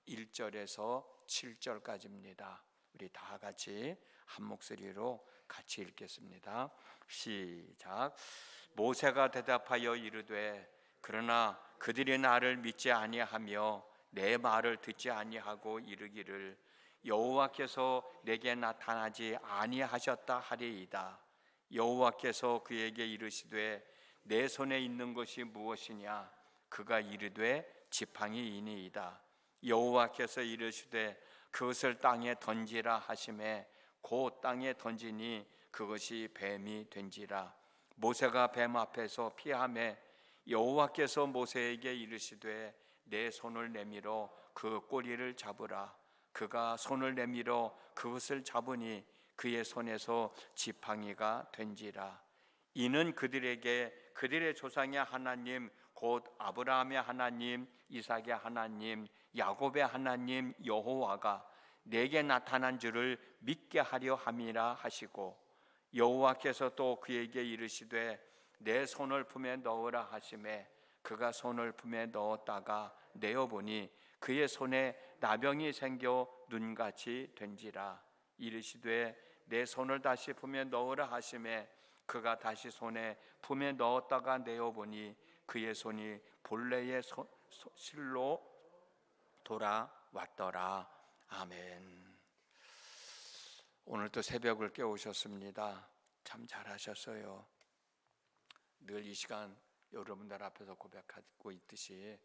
1절에서 7절까지입니다. 우리 다 같이 한 목소리로 같이 읽겠습니다. 시작. 모세가 대답하여 이르되 그러나 그들이 나를 믿지 아니하며 내 말을 듣지 아니하고 이르기를 여호와께서 내게 나타나지 아니하셨다 하리이다. 여호와께서 그에게 이르시되 내 손에 있는 것이 무엇이냐? 그가 이르되 지팡이이니이다. 여호와께서 이르시되 그것을 땅에 던지라 하시매 곧 땅에 던지니 그것이 뱀이 된지라. 모세가 뱀 앞에서 피하매 여호와께서 모세에게 이르시되 내 손을 내밀어 그 꼬리를 잡으라. 그가 손을 내밀어 그것을 잡으니 그의 손에서 지팡이가 된지라. 이는 그들에게 그들의 조상의 하나님 곧 아브라함의 하나님, 이삭의 하나님, 야곱의 하나님 여호와가 내게 나타난 줄을 믿게 하려 함이라 하시고, 여호와께서 또 그에게 이르시되 내 손을 품에 넣으라 하시매 그가 손을 품에 넣었다가 내어보니 그의 손에 나병이 생겨 눈같이 된지라. 이르시되 내 손을 다시 품에 넣으라 하시매 그가 다시 손에 품에 넣었다가 내어보니 그의 손이 본래의 실로 돌아왔더라. 아멘. 오늘도 새벽을 깨우셨습니다. 참 잘하셨어요. 늘 이 시간 여러분들 앞에서 고백하고 있듯이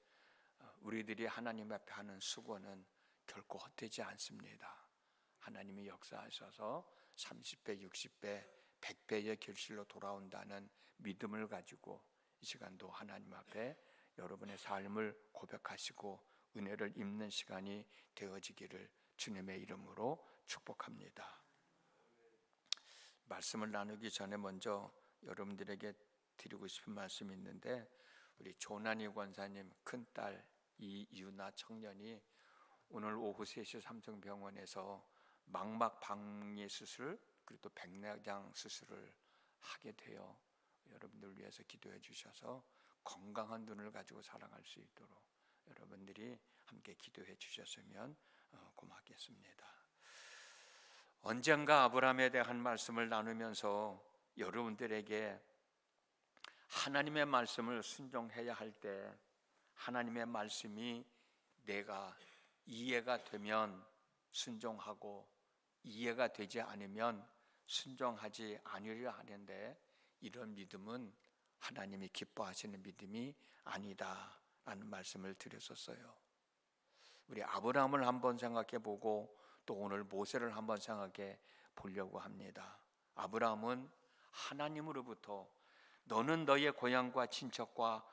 우리들이 하나님 앞에 하는 수고는 결코 헛되지 않습니다. 하나님이 역사하셔서 30배, 60배, 100배의 결실로 돌아온다는 믿음을 가지고 이 시간도 하나님 앞에 여러분의 삶을 고백하시고 은혜를 입는 시간이 되어지기를 주님의 이름으로 축복합니다. 말씀을 나누기 전에 먼저 여러분들에게 드리고 싶은 말씀이 있는데, 우리 조난희 권사님 큰딸 이유나 청년이 오늘 오후 3시 삼성병원에서 망막 박리 수술 그리고 또 백내장 수술을 하게 돼요. 여러분들 위해서 기도해 주셔서 건강한 눈을 가지고 살아갈 수 있도록 여러분들이 함께 기도해 주셨으면 고맙겠습니다. 언젠가 아브라함에 대한 말씀을 나누면서 여러분들에게 하나님의 말씀을 순종해야 할 때 하나님의 말씀이 내가 이해가 되면 순종하고 이해가 되지 않으면 순종하지 않으려 하는데, 이런 믿음은 하나님이 기뻐하시는 믿음이 아니다 라는 말씀을 드렸었어요. 우리 아브라함을 한번 생각해 보고 또 오늘 모세를 한번 생각해 보려고 합니다. 아브라함은 하나님으로부터 너는 너의 고향과 친척과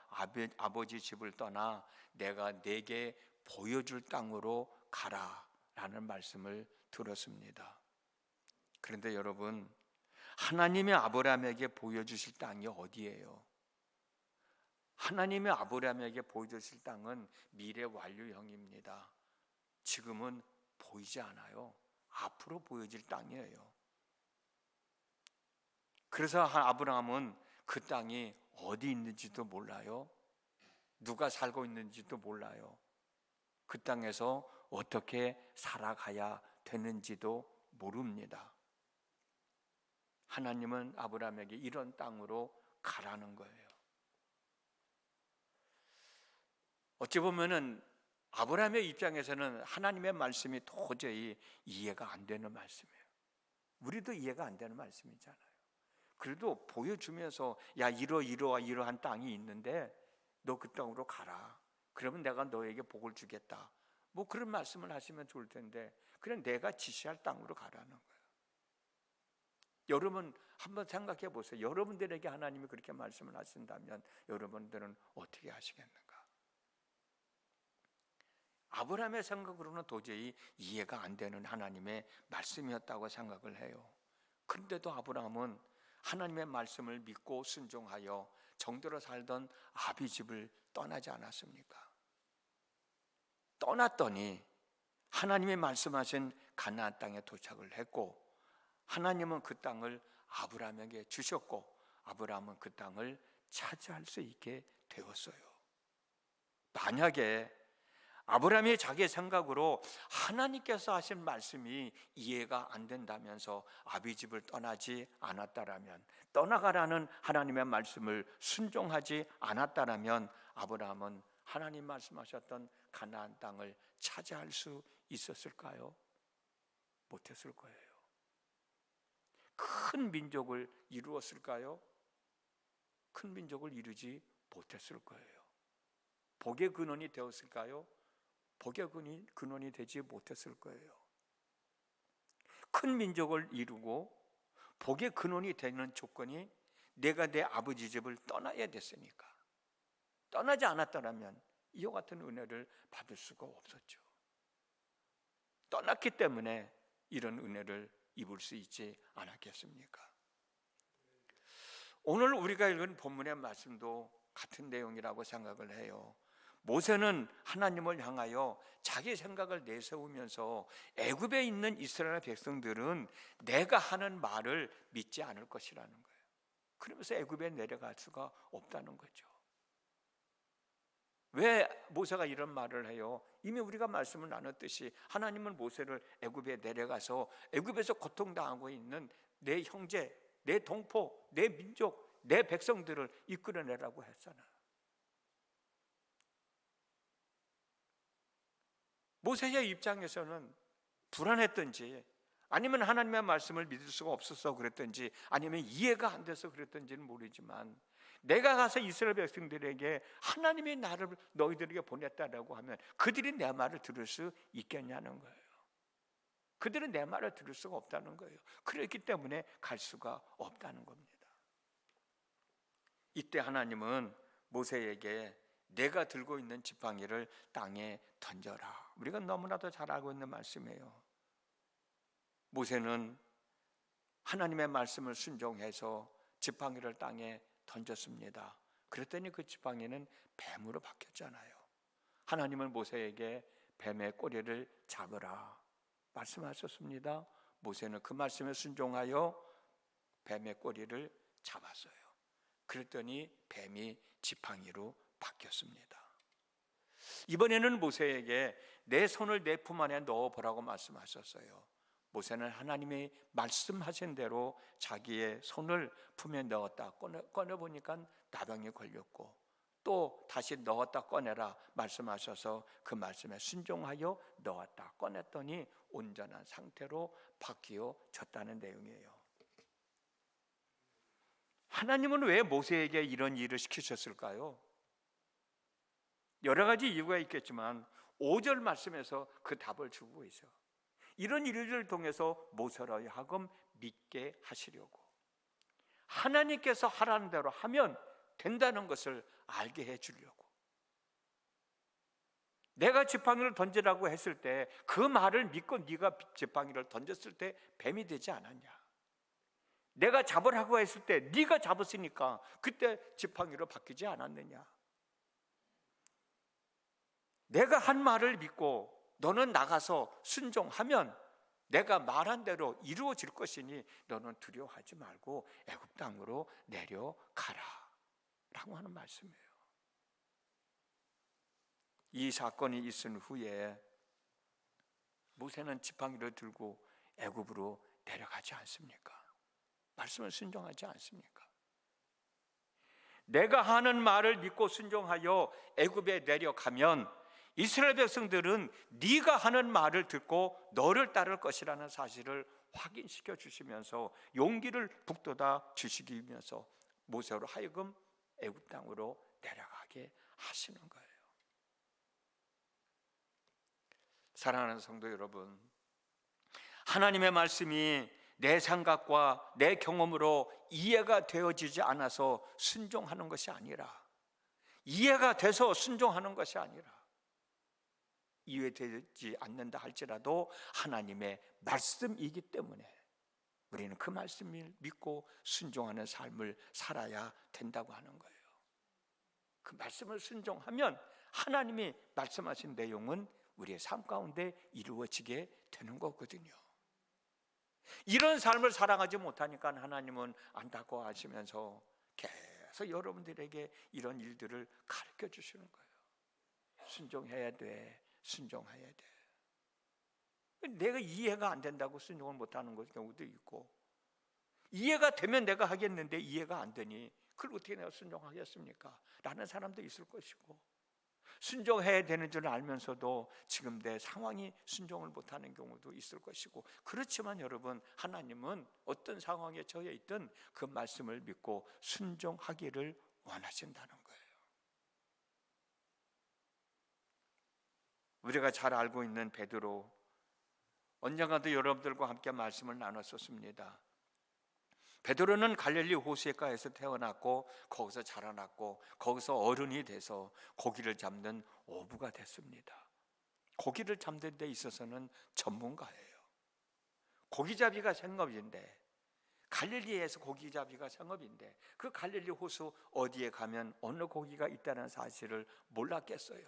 아버지 집을 떠나 내가 네게 보여줄 땅으로 가라 라는 말씀을 들었습니다. 그런데 여러분, 하나님이 아브라함에게 보여주실 땅이 어디예요? 하나님이 아브라함에게 보여주실 땅은 미래 완료형입니다. 지금은 보이지 않아요. 앞으로 보여질 땅이에요. 그래서 아브라함은 그 땅이 어디 있는지도 몰라요. 누가 살고 있는지도 몰라요. 그 땅에서 어떻게 살아가야 되는지도 모릅니다. 하나님은 아브라함에게 이런 땅으로 가라는 거예요. 어찌 보면은 아브라함의 입장에서는 하나님의 말씀이 도저히 이해가 안 되는 말씀이에요. 우리도 이해가 안 되는 말씀이잖아요. 그래도 보여주면서 야, 이러한 땅이 있는데 너 그 땅으로 가라. 그러면 내가 너에게 복을 주겠다. 뭐 그런 말씀을 하시면 좋을 텐데 그냥 내가 지시할 땅으로 가라는 거예요. 여러분 한번 생각해 보세요. 여러분들에게 하나님이 그렇게 말씀을 하신다면 여러분들은 어떻게 하시겠는가? 아브라함의 생각으로는 도저히 이해가 안 되는 하나님의 말씀이었다고 생각을 해요. 그런데도 아브라함은 하나님의 말씀을 믿고 순종하여 정대로 살던 아비 집을 떠나지 않았습니까? 떠났더니 하나님의 말씀하신 가나안 땅에 도착을 했고, 하나님은 그 땅을 아브라함에게 주셨고 아브라함은 그 땅을 차지할 수 있게 되었어요. 만약에 아브라함이 자기의 생각으로 하나님께서 하신 말씀이 이해가 안 된다면서 아비 집을 떠나지 않았다라면, 떠나가라는 하나님의 말씀을 순종하지 않았다라면 아브라함은 하나님 말씀하셨던 가나안 땅을 차지할 수 있었을까요? 못했을 거예요. 큰 민족을 이루었을까요? 큰 민족을 이루지 못했을 거예요. 복의 근원이 되었을까요? 복의 근원이 되지 못했을 거예요. 큰 민족을 이루고 복의 근원이 되는 조건이 내가 내 아버지 집을 떠나야 됐으니까. 떠나지 않았더라면 이와 같은 은혜를 받을 수가 없었죠. 떠났기 때문에 이런 은혜를 입을 수 있지 않았겠습니까? 오늘 우리가 읽은 본문의 말씀도 같은 내용이라고 생각을 해요. 모세는 하나님을 향하여 자기 생각을 내세우면서 애굽에 있는 이스라엘 백성들은 내가 하는 말을 믿지 않을 것이라는 거예요. 그러면서 애굽에 내려갈 수가 없다는 거죠. 왜 모세가 이런 말을 해요? 이미 우리가 말씀을 나눴듯이 하나님은 모세를 애굽에 내려가서 애굽에서 고통당하고 있는 내 형제, 내 동포, 내 민족, 내 백성들을 이끌어내라고 했잖아요. 모세의 입장에서는 불안했던지, 아니면 하나님의 말씀을 믿을 수가 없어서 그랬던지, 아니면 이해가 안 돼서 그랬던지는 모르지만, 내가 가서 이스라엘 백성들에게 하나님이 나를 너희들에게 보냈다라고 하면 그들이 내 말을 들을 수 있겠냐는 거예요. 그들은 내 말을 들을 수가 없다는 거예요. 그렇기 때문에 갈 수가 없다는 겁니다. 이때 하나님은 모세에게 내가 들고 있는 지팡이를 땅에 던져라. 우리가 너무나도 잘 알고 있는 말씀이에요. 모세는 하나님의 말씀을 순종해서 지팡이를 땅에 던졌습니다. 그랬더니 그 지팡이는 뱀으로 바뀌었잖아요. 하나님은 모세에게 뱀의 꼬리를 잡으라 말씀하셨습니다. 모세는 그 말씀에 순종하여 뱀의 꼬리를 잡았어요. 그랬더니 뱀이 지팡이로 바뀌었습니다. 이번에는 모세에게 내 손을 내 품 안에 넣어보라고 말씀하셨어요. 모세는 하나님이 말씀하신 대로 자기의 손을 품에 넣었다 꺼내보니까 나병이 걸렸고, 또 다시 넣었다 꺼내라 말씀하셔서 그 말씀에 순종하여 넣었다 꺼냈더니 온전한 상태로 바뀌어졌다는 내용이에요. 하나님은 왜 모세에게 이런 일을 시키셨을까요? 여러 가지 이유가 있겠지만 5절 말씀에서 그 답을 주고 있어요. 이런 일들을 통해서 모세로 하여금 믿게 하시려고, 하나님께서 하라는 대로 하면 된다는 것을 알게 해주려고. 내가 지팡이를 던지라고 했을 때 그 말을 믿고 네가 지팡이를 던졌을 때 뱀이 되지 않았냐? 내가 잡으라고 했을 때 네가 잡았으니까 그때 지팡이로 바뀌지 않았느냐? 내가 한 말을 믿고 너는 나가서 순종하면 내가 말한 대로 이루어질 것이니 너는 두려워하지 말고 애굽 땅으로 내려가라 라고 하는 말씀이에요. 이 사건이 있은 후에 모세는 지팡이를 들고 애굽으로 내려가지 않습니까? 말씀을 순종하지 않습니까? 내가 하는 말을 믿고 순종하여 애굽에 내려가면 이스라엘 백성들은 네가 하는 말을 듣고 너를 따를 것이라는 사실을 확인시켜 주시면서 용기를 북돋아 주시기 위해서 모세로 하여금 애굽 땅으로 내려가게 하시는 거예요. 사랑하는 성도 여러분, 하나님의 말씀이 내 생각과 내 경험으로 이해가 되어지지 않아서 순종하는 것이 아니라, 이해가 돼서 순종하는 것이 아니라, 이해되지 않는다 할지라도 하나님의 말씀이기 때문에 우리는 그 말씀을 믿고 순종하는 삶을 살아야 된다고 하는 거예요. 그 말씀을 순종하면 하나님이 말씀하신 내용은 우리의 삶 가운데 이루어지게 되는 거거든요. 이런 삶을 살아가지 못하니까 하나님은 안타까워 하시면서 계속 여러분들에게 이런 일들을 가르쳐 주시는 거예요. 순종해야 돼, 순종해야 돼. 내가 이해가 안 된다고 순종을 못하는 경우도 있고, 이해가 되면 내가 하겠는데 이해가 안 되니 그걸 어떻게 내가 순종하겠습니까? 라는 사람도 있을 것이고, 순종해야 되는 줄 알면서도 지금 내 상황이 순종을 못하는 경우도 있을 것이고, 그렇지만 여러분, 하나님은 어떤 상황에 처해 있든 그 말씀을 믿고 순종하기를 원하신다는 거예요. 우리가 잘 알고 있는 베드로, 언젠가도 여러분들과 함께 말씀을 나눴었습니다. 베드로는 갈릴리 호수가에서 태어났고 거기서 자라났고 거기서 어른이 돼서 고기를 잡는 어부가 됐습니다. 고기를 잡는 데 있어서는 전문가예요. 고기잡이가 생업인데, 갈릴리에서 고기잡이가 생업인데 그 갈릴리 호수 어디에 가면 어느 고기가 있다는 사실을 몰랐겠어요.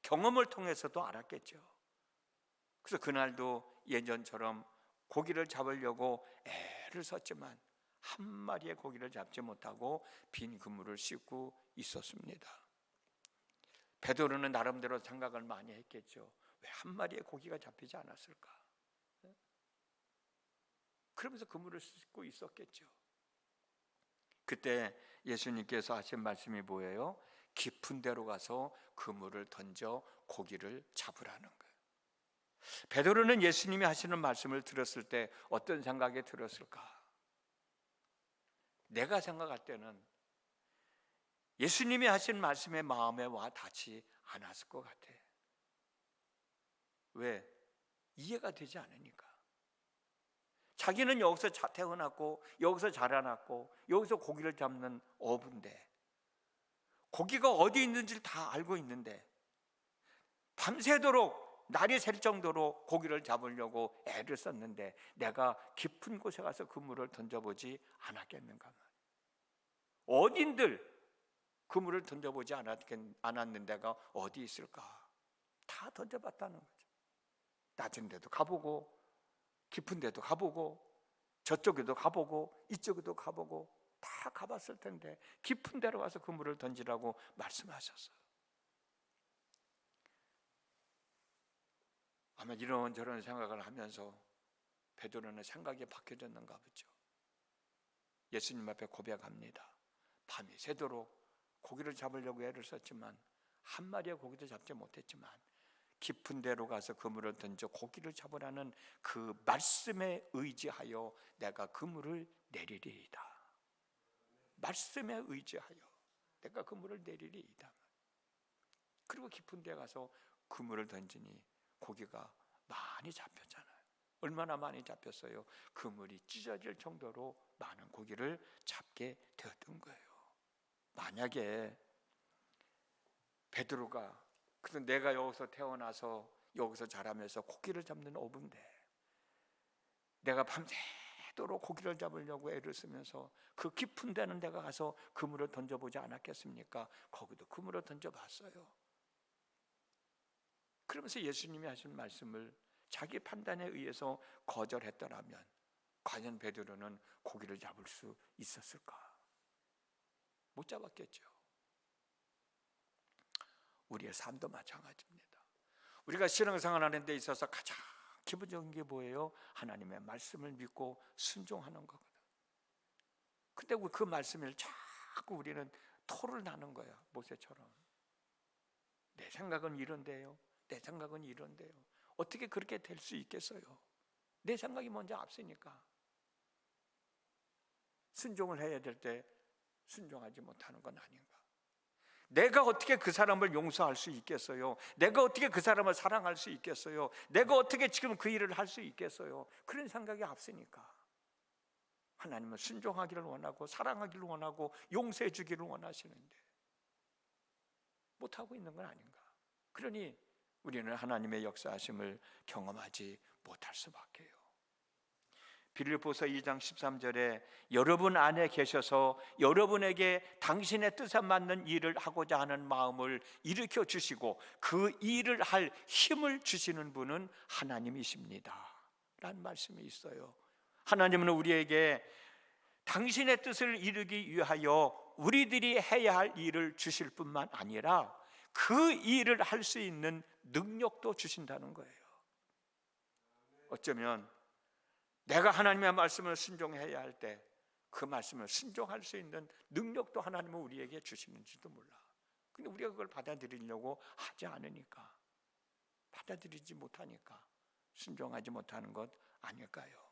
경험을 통해서도 알았겠죠. 그래서 그날도 예전처럼 고기를 잡으려고 애를 썼지만 한 마리의 고기를 잡지 못하고 빈 그물을 씻고 있었습니다. 베드로는 나름대로 생각을 많이 했겠죠. 왜 한 마리의 고기가 잡히지 않았을까? 그러면서 그물을 씻고 있었겠죠. 그때 예수님께서 하신 말씀이 뭐예요? 깊은 데로 가서 그물을 던져 고기를 잡으라는 거예요. 베드로는 예수님이 하시는 말씀을 들었을 때 어떤 생각이 들었을까? 내가 생각할 때는 예수님이 하신 말씀에 마음에 와 닿지 않았을 것 같아. 왜? 이해가 되지 않으니까. 자기는 여기서 태어났고 여기서 자라났고 여기서 고기를 잡는 어부인데, 고기가 어디 있는지를 다 알고 있는데 밤새도록 날이 샐 정도로 고기를 잡으려고 애를 썼는데 내가 깊은 곳에 가서 그물을 던져보지 않았겠는가? 어딘들 그물을 던져보지 않았는 데가 어디 있을까? 다 던져봤다는 거죠. 낮은 데도 가보고 깊은 데도 가보고 저쪽에도 가보고 이쪽에도 가보고 다 가봤을 텐데 깊은 데로 가서 그물을 던지라고 말씀하셨어요. 아마 이런저런 생각을 하면서 베드로는 생각이 바뀌어졌는가 보죠. 예수님 앞에 고백합니다. 밤이 새도록 고기를 잡으려고 애를 썼지만 한 마리의 고기도 잡지 못했지만 깊은 데로 가서 그물을 던져 고기를 잡으라는 그 말씀에 의지하여 내가 그물을 내리리이다. 말씀에 의지하여 내가 그물을 내리리이다. 그리고 깊은 데 가서 그물을 던지니 고기가 많이 잡혔잖아요. 얼마나 많이 잡혔어요? 그물이 찢어질 정도로 많은 고기를 잡게 되었던 거예요. 만약에 베드로가, 그래서 내가 여기서 태어나서 여기서 자라면서 고기를 잡는 어부인데 내가 밤새도록 고기를 잡으려고 애를 쓰면서 그 깊은 데는 내가 가서 그물을 던져보지 않았겠습니까? 거기도 그물을 던져봤어요. 그러면서 예수님이 하신 말씀을 자기 판단에 의해서 거절했더라면 과연 베드로는 고기를 잡을 수 있었을까? 못 잡았겠죠. 우리의 삶도 마찬가지입니다. 우리가 신앙생활 하는 데 있어서 가장 기본적인 게 뭐예요? 하나님의 말씀을 믿고 순종하는 거거든. 근데 그 말씀을 자꾸 우리는 토를 나는 거야. 모세처럼. 내 생각은 이런데요. 내 생각은 이런데요. 어떻게 그렇게 될 수 있겠어요? 내 생각이 먼저 앞서니까. 순종을 해야 될 때 순종하지 못하는 건 아닌가? 내가 어떻게 그 사람을 용서할 수 있겠어요? 내가 어떻게 그 사람을 사랑할 수 있겠어요? 내가 어떻게 지금 그 일을 할 수 있겠어요? 그런 생각이 앞서니까. 하나님은 순종하기를 원하고 사랑하기를 원하고 용서해 주기를 원하시는데 못하고 있는 건 아닌가? 그러니 우리는 하나님의 역사하심을 경험하지 못할 수밖에요. 빌립보서 2장 13절에 여러분 안에 계셔서 여러분에게 당신의 뜻에 맞는 일을 하고자 하는 마음을 일으켜 주시고 그 일을 할 힘을 주시는 분은 하나님이십니다 라는 말씀이 있어요. 하나님은 우리에게 당신의 뜻을 이루기 위하여 우리들이 해야 할 일을 주실 뿐만 아니라 그 일을 할 수 있는 능력도 주신다는 거예요. 어쩌면 내가 하나님의 말씀을 순종해야 할 때 그 말씀을 순종할 수 있는 능력도 하나님은 우리에게 주시는지도 몰라. 근데 우리가 그걸 받아들이려고 하지 않으니까, 받아들이지 못하니까 순종하지 못하는 것 아닐까요?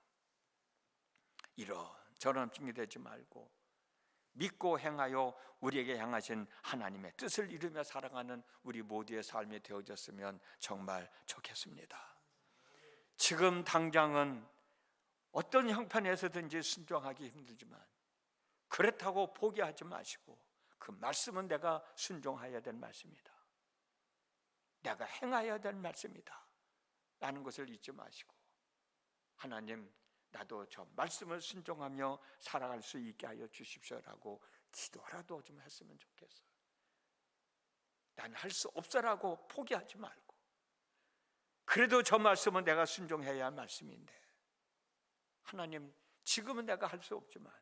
이런저런 핑계대지 말고 믿고 행하여 우리에게 향하신 하나님의 뜻을 이루며 살아가는 우리 모두의 삶이 되어졌으면 정말 좋겠습니다. 지금 당장은 어떤 형편에서든지 순종하기 힘들지만 그렇다고 포기하지 마시고 그 말씀은 내가 순종해야 될 말씀이다, 내가 행해야 될 말씀이다 라는 것을 잊지 마시고, 하나님 나도 저 말씀을 순종하며 살아갈 수 있게 하여 주십시오라고 기도라도 좀 했으면 좋겠어요. 난 할 수 없어라고 포기하지 말고, 그래도 저 말씀은 내가 순종해야 할 말씀인데 하나님 지금은 내가 할 수 없지만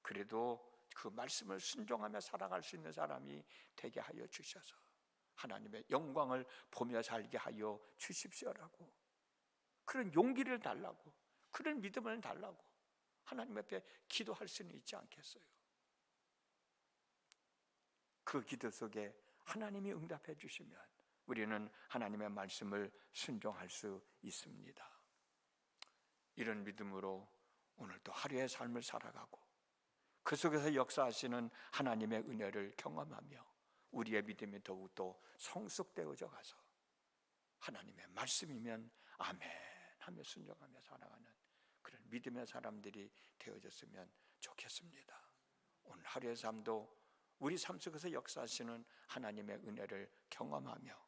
그래도 그 말씀을 순종하며 살아갈 수 있는 사람이 되게 하여 주셔서 하나님의 영광을 보며 살게 하여 주십시오라고, 그런 용기를 달라고, 그런 믿음을 달라고 하나님 앞에 기도할 수는 있지 않겠어요? 그 기도 속에 하나님이 응답해 주시면 우리는 하나님의 말씀을 순종할 수 있습니다. 이런 믿음으로 오늘도 하루의 삶을 살아가고 그 속에서 역사하시는 하나님의 은혜를 경험하며 우리의 믿음이 더욱더 성숙되어져 가서 하나님의 말씀이면 아멘 하며 순종하며 살아가는 그런 믿음의 사람들이 되어졌으면 좋겠습니다. 오늘 하루의 삶도 우리 삶 속에서 역사하시는 하나님의 은혜를 경험하며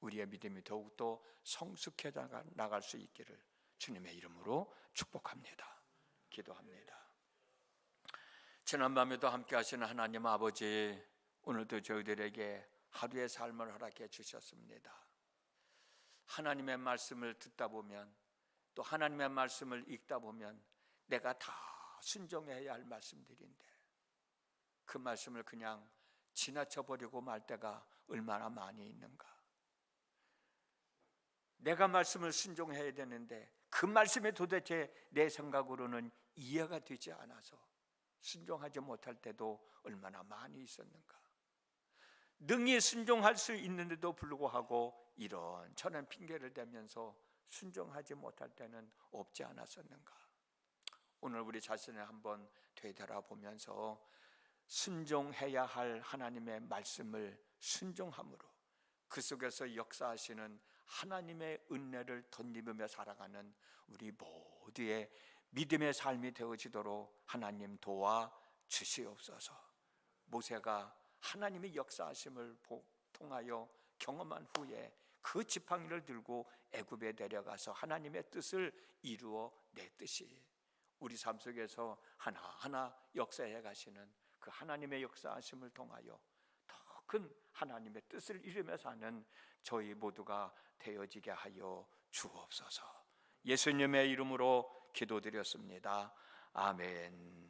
우리의 믿음이 더욱더 성숙해 나갈 수 있기를 주님의 이름으로 축복합니다. 기도합니다. 지난밤에도 함께 하시는 하나님 아버지, 오늘도 저희들에게 하루의 삶을 허락해 주셨습니다. 하나님의 말씀을 듣다 보면, 또 하나님의 말씀을 읽다 보면 내가 다 순종해야 할 말씀들인데 그 말씀을 그냥 지나쳐 버리고 말 때가 얼마나 많이 있는가. 내가 말씀을 순종해야 되는데 그 말씀이 도대체 내 생각으로는 이해가 되지 않아서 순종하지 못할 때도 얼마나 많이 있었는가. 능히 순종할 수 있는데도 불구하고 이런저런 핑계를 대면서 순종하지 못할 때는 없지 않았었는가. 오늘 우리 자신을 한번 되돌아보면서 순종해야 할 하나님의 말씀을 순종함으로 그 속에서 역사하시는 하나님의 은혜를 덧입으며 살아가는 우리 모두의 믿음의 삶이 되어지도록 하나님 도와 주시옵소서. 모세가 하나님의 역사하심을 통하여 경험한 후에 그 지팡이를 들고 애굽에 내려가서 하나님의 뜻을 이루어 냈듯이 우리 삶 속에서 하나하나 역사해 가시는 그 하나님의 역사하심을 통하여 더 큰 하나님의 뜻을 이루며 사는 저희 모두가 되어지게 하여 주옵소서. 예수님의 이름으로 기도드렸습니다. 아멘.